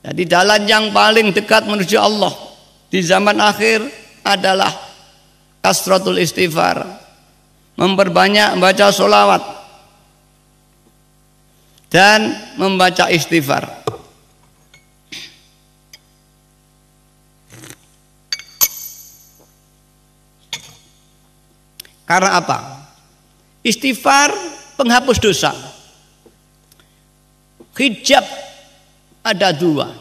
Jadi jalan yang paling dekat menuju Allah di zaman akhir adalah kasratul istighfar, memperbanyak membaca sholawat dan membaca istighfar. Karena apa? Istighfar penghapus dosa. Hijab ada dua.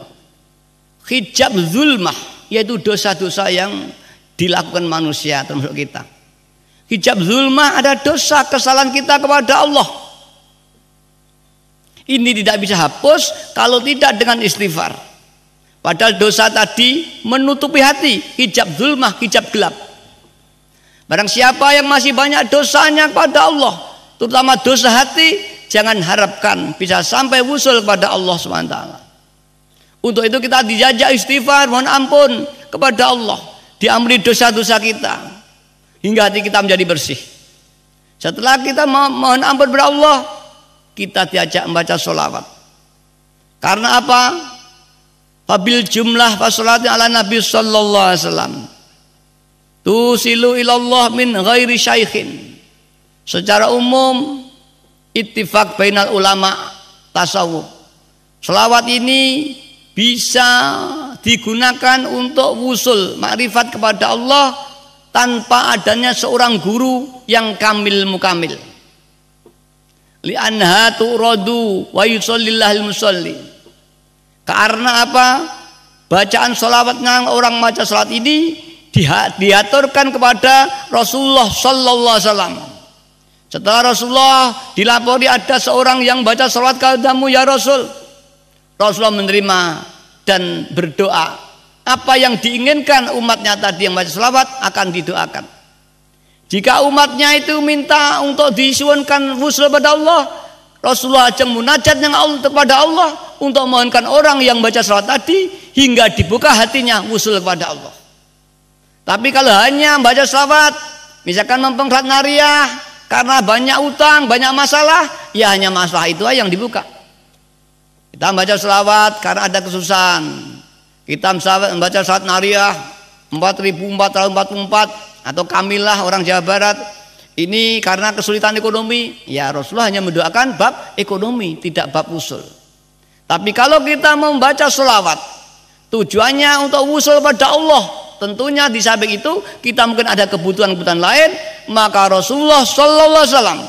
Hijab zulmah, yaitu dosa-dosa yang dilakukan manusia termasuk kita. Hijab zulmah ada dosa kesalahan kita kepada Allah. Ini tidak bisa hapus kalau tidak dengan istighfar. Padahal dosa tadi menutupi hati, hijab zulmah, hijab gelap. Barang siapa yang masih banyak dosanya kepada Allah, terutama dosa hati, jangan harapkan bisa sampai wusul kepada Allah SWT. Untuk itu kita dijajak istighfar, mohon ampun kepada Allah, diampuni dosa-dosa kita hingga hati kita menjadi bersih. Setelah kita mohon ampun kepada Allah, kita diajak membaca sholawat. Karena apa? Fabil jumlah fasolati ala Nabi sallallahu alaihi wasallam tusilu ilallah min ghairi syaikhin. Secara umum ittifaq bainal ulama tasawuf, selawat ini bisa digunakan untuk wusul makrifat kepada Allah tanpa adanya seorang guru yang kamil mukamil. Li'anha tu'radu wa yusallillahil musalli. Karena apa? Bacaan sholawatnya orang baca salat ini diaturkan kepada Rasulullah sallallahu alaihi wasallam. Setelah Rasulullah dilapori ada seorang yang baca sholawat kepadamu ya Rasul, Rasulullah menerima dan berdoa. Apa yang diinginkan umatnya tadi yang baca sholawat akan didoakan. Jika umatnya itu minta untuk disuwunkan wusul pada Allah, Rasulullah ajeng munajat yang Allah kepada Allah untuk memohonkan orang yang baca sholawat tadi hingga dibuka hatinya wusul kepada Allah. Tapi kalau hanya baca sholawat, misalkan mempengrat nariyah karena banyak utang, banyak masalah, ya hanya masalah itu aja yang dibuka. Kita baca sholawat karena ada kesusahan. Kita membaca sholawat nariyah 4444 atau kamilah orang Jawa Barat. Ini karena kesulitan ekonomi, ya Rasulullah hanya mendoakan bab ekonomi, tidak bab usul. Tapi kalau kita membaca sholawat, tujuannya untuk usul pada Allah, tentunya di samping itu kita mungkin ada kebutuhan-kebutuhan lain, maka Rasulullah sallallahu alaihi wasallam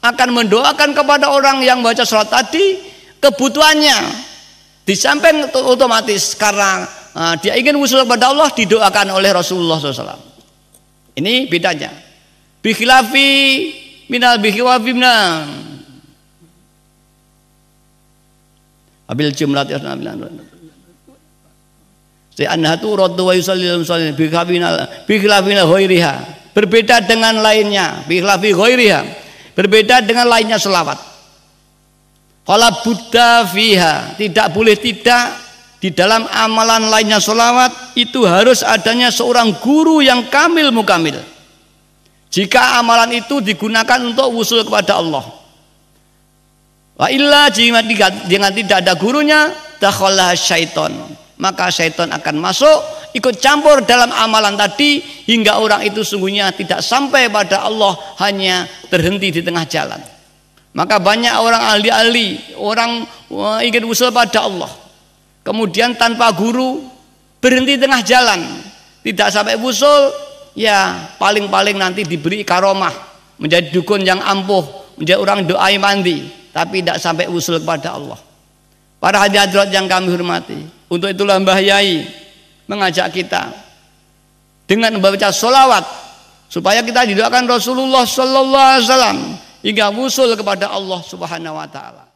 akan mendoakan kepada orang yang baca sholawat tadi kebutuhannya. Di samping otomatis karena dia ingin usul kepada Allah, didoakan oleh Rasulullah SAW. Ini bedanya. Bikhilafi minal bikhilafi minal abil jumlah anhatu raddu wa yusallimu sallim bikhilafi ghairiha, berbeda dengan lainnya, bikhilafi ghairiha, berbeda dengan lainnya selawat. Qala Buddha fiha, tidak boleh tidak di dalam amalan lainnya selawat itu harus adanya seorang guru yang kamil mukamil. Jika amalan itu digunakan untuk wusul kepada Allah. Wa illa jika tidak ada gurunya, dakhalah syaiton, maka syaiton akan masuk ikut campur dalam amalan tadi hingga orang itu sungguhnya tidak sampai pada Allah, hanya terhenti di tengah jalan. Maka banyak orang ahli-ahli, orang ingin wusul pada Allah, kemudian tanpa guru berhenti tengah jalan, tidak sampai wusul, ya paling-paling nanti diberi karomah menjadi dukun yang ampuh, menjadi orang doai mandi, tapi tidak sampai wusul kepada Allah. Para hadirat yang kami hormati, untuk itulah Mbah Yai mengajak kita dengan membaca sholawat supaya kita didoakan Rasulullah sallallahu alaihi wasallam hingga wusul kepada Allah Subhanahu wa taala.